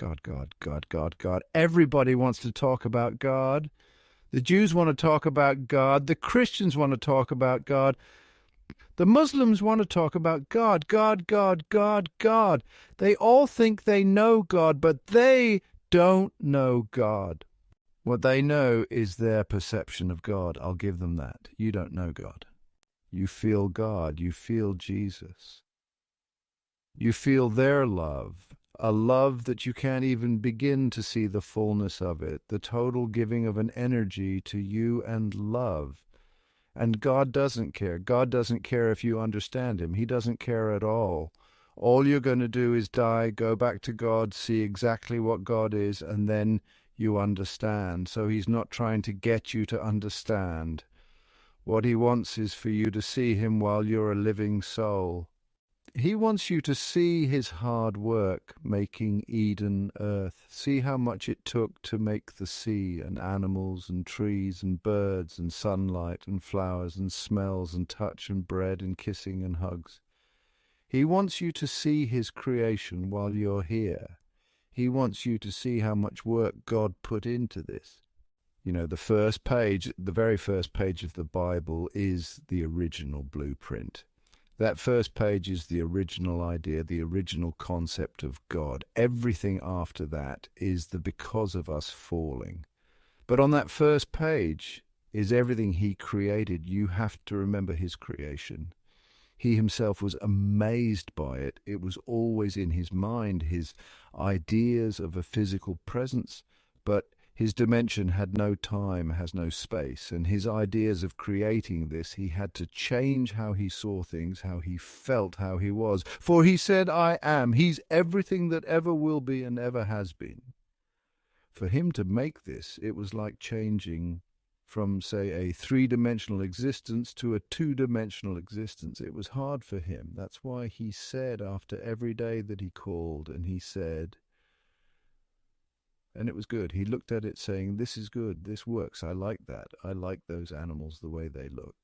God, God, God, God, God. Everybody wants to talk about God. The Jews want to talk about God. The Christians want to talk about God. The Muslims want to talk about God, God, God, God, God. They all think they know God, but they don't know God. What they know is their perception of God. I'll give them that. You don't know God. You feel God. You feel Jesus. You feel their love, a love that you can't even begin to see the fullness of it, the total giving of an energy to you and love. And God doesn't care. God doesn't care if you understand him. He doesn't care at all. All you're going to do is die, go back to God, see exactly what God is, and then you understand. So he's not trying to get you to understand. What he wants is for you to see him while you're a living soul. He wants you to see his hard work making Eden earth. See how much it took to make the sea and animals and trees and birds and sunlight and flowers and smells and touch and bread and kissing and hugs. He wants you to see his creation while you're here. He wants you to see how much work God put into this. You know, the very first page of the Bible is the original blueprint. That first page is the original idea, the original concept of God. Everything after that is the because of us falling. But on that first page is everything he created. You have to remember his creation. He himself was amazed by it. It was always in his mind, his ideas of a physical presence, but his dimension had no time, has no space, and his ideas of creating this, he had to change how he saw things, how he felt, how he was. For he said, I am. He's everything that ever will be and ever has been. For him to make this, it was like changing from, say, a three-dimensional existence to a two-dimensional existence. It was hard for him. That's why he said after every day that he called, and he said, and it was good. He looked at it saying, this is good, this works, I like that. I like those animals the way they look.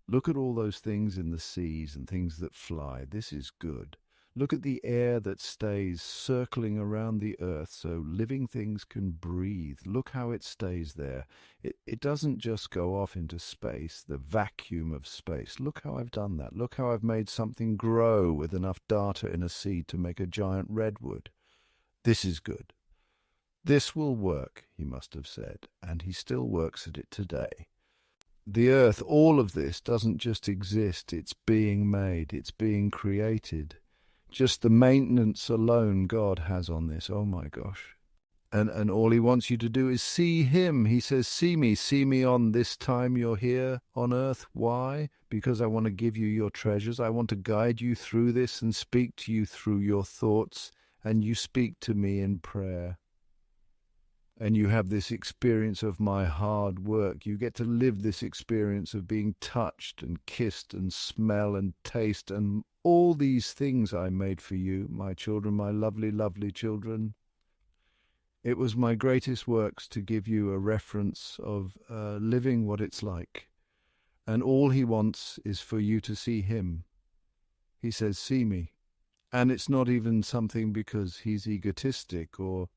Look at all those things in the seas and things that fly. This is good. Look at the air that stays circling around the earth so living things can breathe. Look how it stays there. It doesn't just go off into space, the vacuum of space. Look how I've done that. Look how I've made something grow with enough data in a seed to make a giant redwood. This is good. This will work, he must have said, and he still works at it today. The earth, all of this, doesn't just exist, it's being made, it's being created. Just the maintenance alone God has on this, oh my gosh. And all he wants you to do is see him. He says, see me on this time you're here on earth. Why? Because I want to give you your treasures. I want to guide you through this and speak to you through your thoughts, and you speak to me in prayer. And you have this experience of my hard work. You get to live this experience of being touched and kissed and smell and taste and all these things I made for you, my children, my lovely, lovely children. It was my greatest works to give you a reference of living what it's like. And all he wants is for you to see him. He says, see me. And it's not even something because he's egotistic or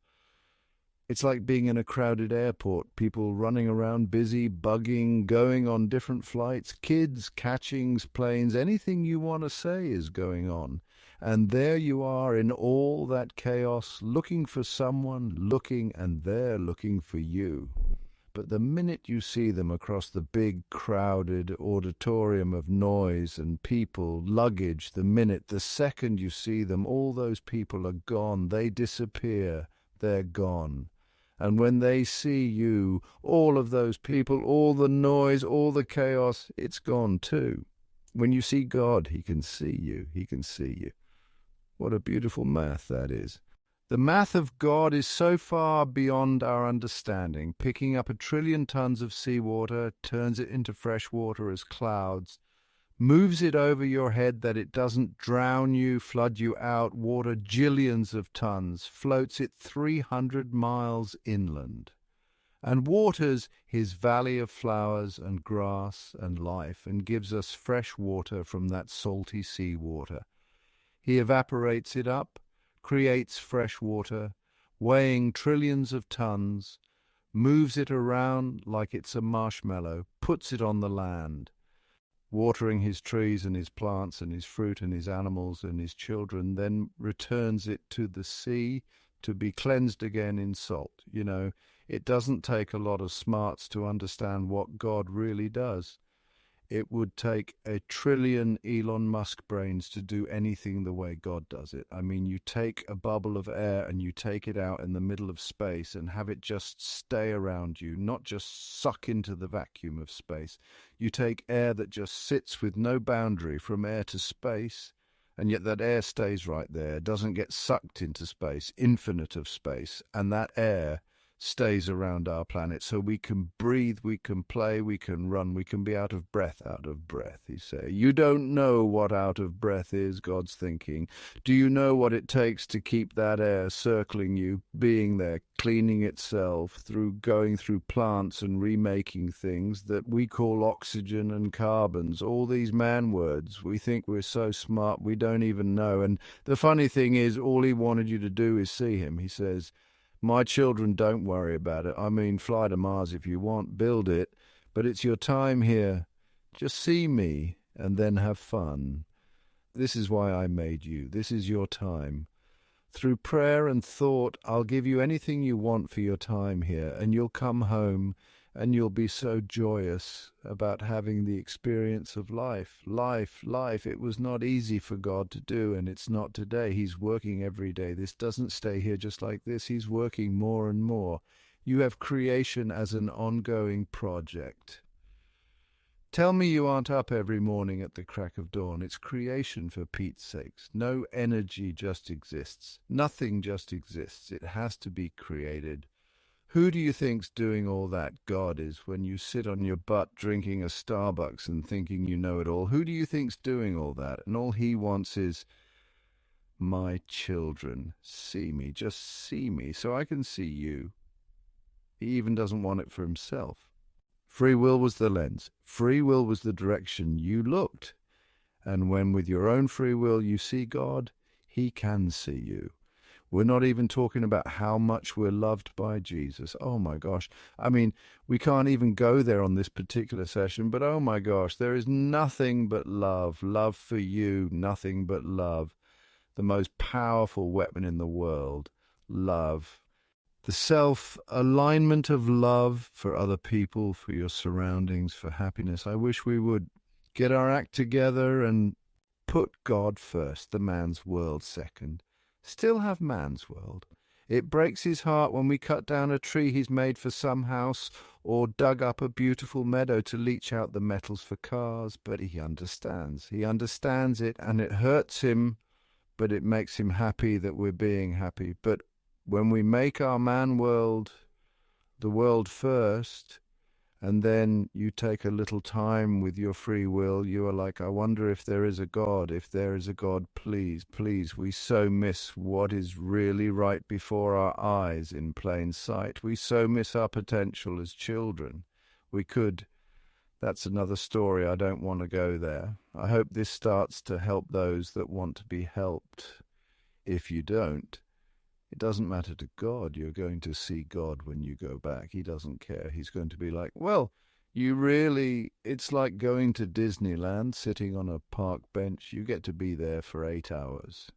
it's like being in a crowded airport, people running around busy, bugging, going on different flights, kids, catchings, planes, anything you want to say is going on. And there you are in all that chaos, looking for someone, and they're looking for you. But the minute you see them across the big, crowded auditorium of noise and people, luggage, the second you see them, all those people are gone, they disappear, they're gone. And when they see you, all of those people, all the noise, all the chaos, it's gone too. When you see God, he can see you. He can see you. What a beautiful math that is. The math of God is so far beyond our understanding. Picking up 1 trillion tons of seawater, turns it into fresh water as clouds, moves it over your head that it doesn't drown you, flood you out, water jillions of tons, floats it 300 miles inland, and waters his valley of flowers and grass and life, and gives us fresh water from that salty sea water. He evaporates it up, creates fresh water, weighing trillions of tons, moves it around like it's a marshmallow, puts it on the land, watering his trees and his plants and his fruit and his animals and his children, then returns it to the sea to be cleansed again in salt. You know, it doesn't take a lot of smarts to understand what God really does. It would take a trillion Elon Musk brains to do anything the way God does it. I mean, you take a bubble of air and you take it out in the middle of space and have it just stay around you, not just suck into the vacuum of space. You take air that just sits with no boundary from air to space, and yet that air stays right there, doesn't get sucked into space, infinite of space, and that air stays around our planet, so we can breathe, we can play, we can run, we can be out of breath, he say. You don't know what out of breath is, God's thinking. Do you know what it takes to keep that air circling you, being there, cleaning itself, through going through plants and remaking things that we call oxygen and carbons, all these man words. We think we're so smart, we don't even know. And the funny thing is, all he wanted you to do is see him. He says, my children, don't worry about it. I mean, fly to Mars if you want, build it, but it's your time here. Just see me and then have fun. This is why I made you. This is your time. Through prayer and thought, I'll give you anything you want for your time here, and you'll come home and you'll be so joyous about having the experience of life. Life. It was not easy for God to do, and it's not today. He's working every day. This doesn't stay here just like this. He's working more and more. You have creation as an ongoing project. Tell me you aren't up every morning at the crack of dawn. It's creation, for Pete's sakes. No energy just exists. Nothing just exists. It has to be created. Who do you think's doing all that? God is. When you sit on your butt drinking a Starbucks and thinking you know it all, who do you think's doing all that? And all he wants is, my children, see me, just see me, so I can see you. He even doesn't want it for himself. Free will was the lens. Free will was the direction you looked. And when with your own free will you see God, he can see you. We're not even talking about how much we're loved by Jesus. Oh my gosh. I mean, we can't even go there on this particular session, but oh my gosh, there is nothing but love. Love for you, nothing but love. The most powerful weapon in the world, love. The self-alignment of love for other people, for your surroundings, for happiness. I wish we would get our act together and put God first, the man's world second. Still have man's world. It breaks his heart when we cut down a tree he's made for some house, or dug up a beautiful meadow to leach out the metals for cars, but he understands. He understands it, and it hurts him, but it makes him happy that we're being happy. But when we make our man world the world first, and then you take a little time with your free will, you are like, I wonder if there is a God. If there is a God, please, please. We so miss what is really right before our eyes in plain sight. We so miss our potential as children. We could. That's another story. I don't want to go there. I hope this starts to help those that want to be helped. If you don't, it doesn't matter to God. You're going to see God when you go back. He doesn't care. He's going to be like, well, it's like going to Disneyland, sitting on a park bench. You get to be there for 8 hours.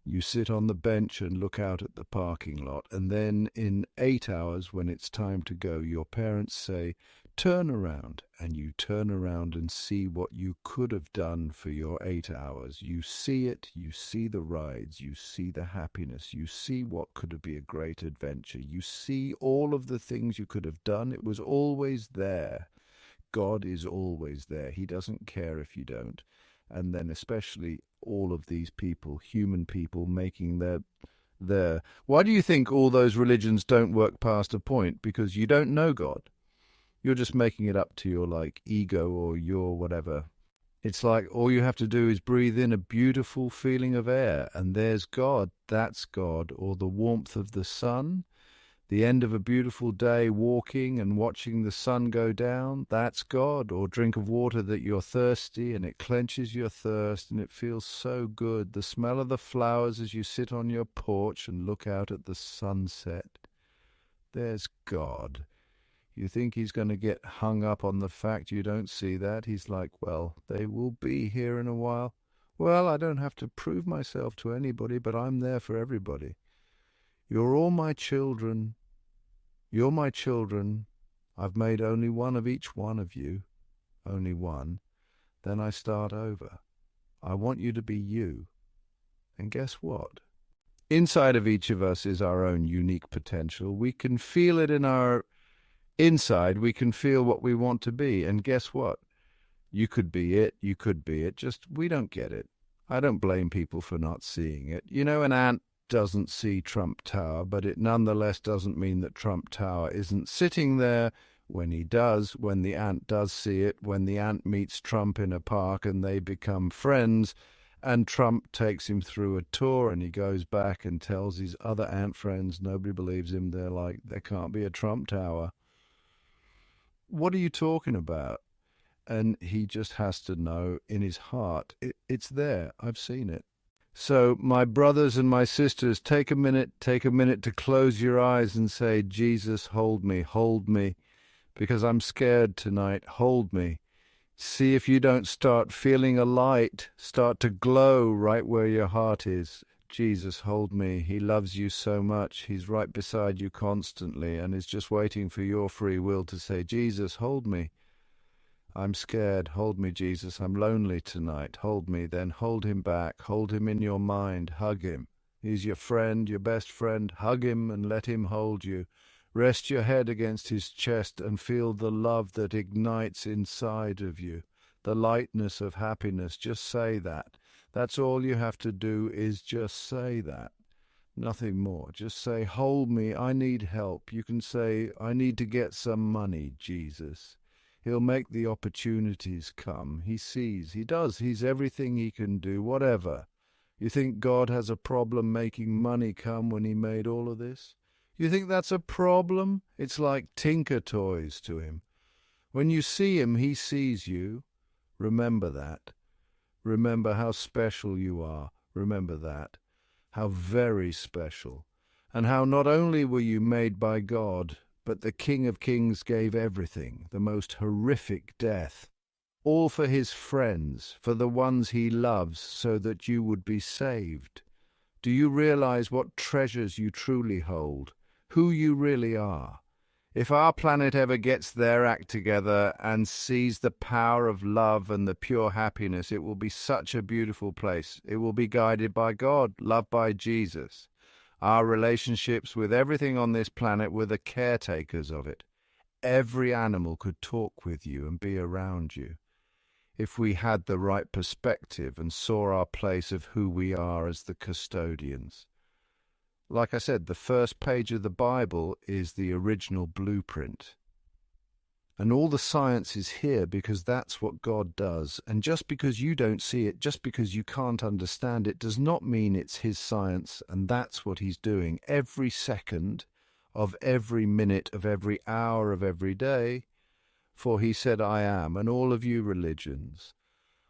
You sit on the bench and look out at the parking lot, and then in 8 hours, when it's time to go, your parents say, turn around, and you turn around and see what you could have done for your 8 hours. You see it, you see the rides, you see the happiness, you see what could be a great adventure. You see all of the things you could have done. It was always there. God is always there. He doesn't care if you don't. And then especially all of these people, human people, making their... Why do you think all those religions don't work past a point? Because you don't know God. You're just making it up to your ego or your whatever. It's like all you have to do is breathe in a beautiful feeling of air, and there's God. That's God. Or the warmth of the sun. The end of a beautiful day walking and watching the sun go down, that's God. Or drink of water that you're thirsty and it quenches your thirst and it feels so good. The smell of the flowers as you sit on your porch and look out at the sunset. There's God. You think he's going to get hung up on the fact you don't see that? He's like, well, they will be here in a while. Well, I don't have to prove myself to anybody, but I'm there for everybody. You're all my children. You're my children. I've made only one of each one of you. Only one. Then I start over. I want you to be you. And guess what? Inside of each of us is our own unique potential. We can feel it in our inside. We can feel what we want to be. And guess what? You could be it. You could be it. Just we don't get it. I don't blame people for not seeing it. You know, an ant doesn't see Trump Tower, but it nonetheless doesn't mean that Trump Tower isn't sitting there when he does, when the ant does see it, when the ant meets Trump in a park and they become friends, and Trump takes him through a tour and he goes back and tells his other ant friends, nobody believes him, they're like, there can't be a Trump Tower. What are you talking about? And he just has to know in his heart, it's there, I've seen it. So, my brothers and my sisters, take a minute to close your eyes and say, Jesus, hold me, because I'm scared tonight, hold me. See if you don't start feeling a light, start to glow right where your heart is. Jesus, hold me. He loves you so much. He's right beside you constantly and is just waiting for your free will to say, Jesus, hold me. I'm scared. Hold me, Jesus. I'm lonely tonight. Hold me. Then hold him back. Hold him in your mind. Hug him. He's your friend, your best friend. Hug him and let him hold you. Rest your head against his chest and feel the love that ignites inside of you. The lightness of happiness. Just say that. That's all you have to do is just say that. Nothing more. Just say, hold me. I need help. You can say, I need to get some money, Jesus. He'll make the opportunities come. He sees. He does. He's everything he can do, whatever. You think God has a problem making money come when he made all of this? You think that's a problem? It's like Tinker Toys to him. When you see him, he sees you. Remember that. Remember how special you are. Remember that. How very special. And how not only were you made by God, but the King of Kings gave everything, the most horrific death, all for his friends, for the ones he loves, so that you would be saved. Do you realize what treasures you truly hold, who you really are? If our planet ever gets their act together and sees the power of love and the pure happiness, it will be such a beautiful place. It will be guided by God, loved by Jesus. Our relationships with everything on this planet were the caretakers of it. Every animal could talk with you and be around you. If we had the right perspective and saw our place of who we are as the custodians. Like I said, the first page of the Bible is the original blueprint. And all the science is here because that's what God does. And just because you don't see it, just because you can't understand it, does not mean it's his science, and that's what he's doing every second of every minute of every hour of every day. For he said, I am, and all of you religions.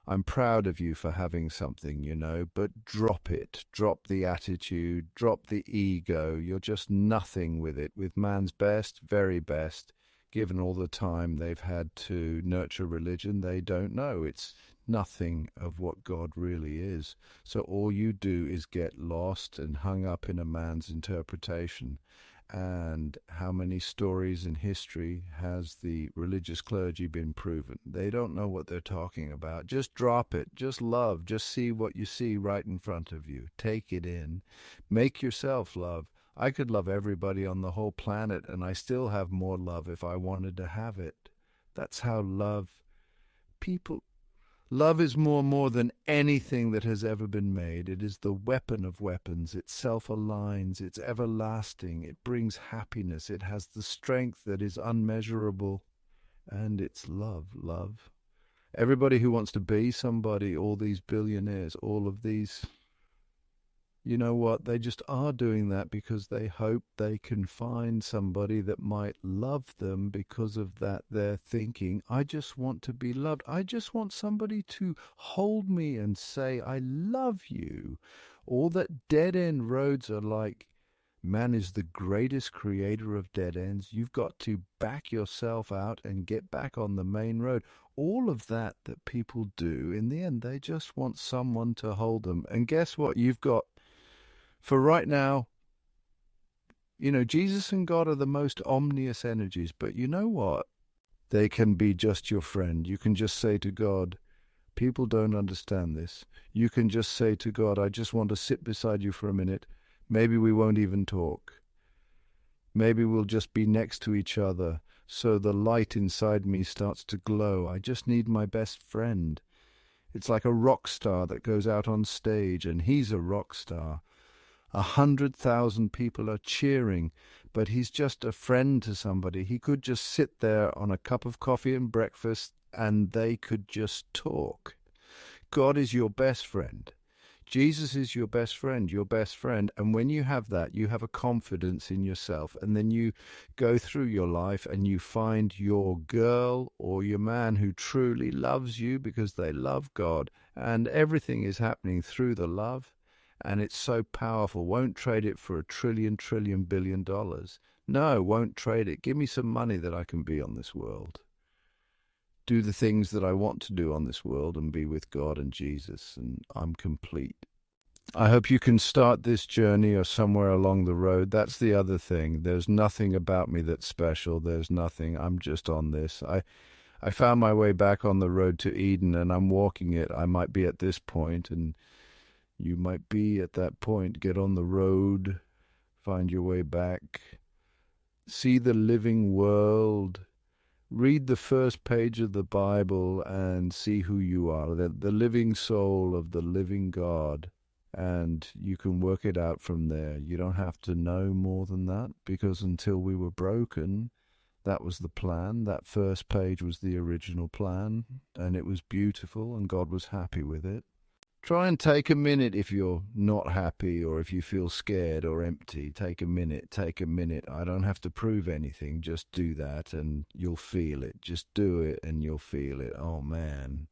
I'm proud of you for having something, you know, but drop it. Drop the attitude, drop the ego. You're just nothing with it. With man's best, very best. Given all the time they've had to nurture religion, they don't know. It's nothing of what God really is. So all you do is get lost and hung up in a man's interpretation. And how many stories in history has the religious clergy been proven? They don't know what they're talking about. Just drop it. Just love. Just see what you see right in front of you. Take it in. Make yourself love. I could love everybody on the whole planet, and I still have more love if I wanted to have it. That's how love is more than anything that has ever been made. It is the weapon of weapons. It self-aligns. It's everlasting. It brings happiness. It has the strength that is unmeasurable. And it's love. Everybody who wants to be somebody, all these billionaires, all of these, You know what? They just are doing that because they hope they can find somebody that might love them. Because of that, they're thinking, I just want to be loved. I just want somebody to hold me and say, I love you. All that dead end roads are like, man is the greatest creator of dead ends. You've got to back yourself out and get back on the main road. All of that people do, in the end, they just want someone to hold them. And guess what? You've got, for right now, Jesus and God are the most omnious energies, but you know what? They can be just your friend. You can just say to God, people don't understand this. You can just say to God, I just want to sit beside you for a minute. Maybe we won't even talk. Maybe we'll just be next to each other so the light inside me starts to glow. I just need my best friend. It's like a rock star that goes out on stage, and he's a rock star. 100,000 people are cheering, but he's just a friend to somebody. He could just sit there on a cup of coffee and breakfast, and they could just talk. God is your best friend. Jesus is your best friend, and when you have that, you have a confidence in yourself, and then you go through your life and you find your girl or your man who truly loves you because they love God, and everything is happening through the love, and it's so powerful. Won't trade it for $1 trillion billion. No, won't trade it. Give me some money that I can be on this world. Do the things that I want to do on this world and be with God and Jesus, and I'm complete. I hope you can start this journey or somewhere along the road. That's the other thing. There's nothing about me that's special. There's nothing. I'm just on this. I found my way back on the road to Eden, and I'm walking it. I might be at this point, and you might be at that point. Get on the road, find your way back, see the living world. Read the first page of the Bible and see who you are, the living soul of the living God, and you can work it out from there. You don't have to know more than that, because until we were broken, that was the plan. That first page was the original plan, and it was beautiful, and God was happy with it. Try and take a minute if you're not happy or if you feel scared or empty. Take a minute. I don't have to prove anything. Just do that and you'll feel it. Just do it and you'll feel it. Oh, man.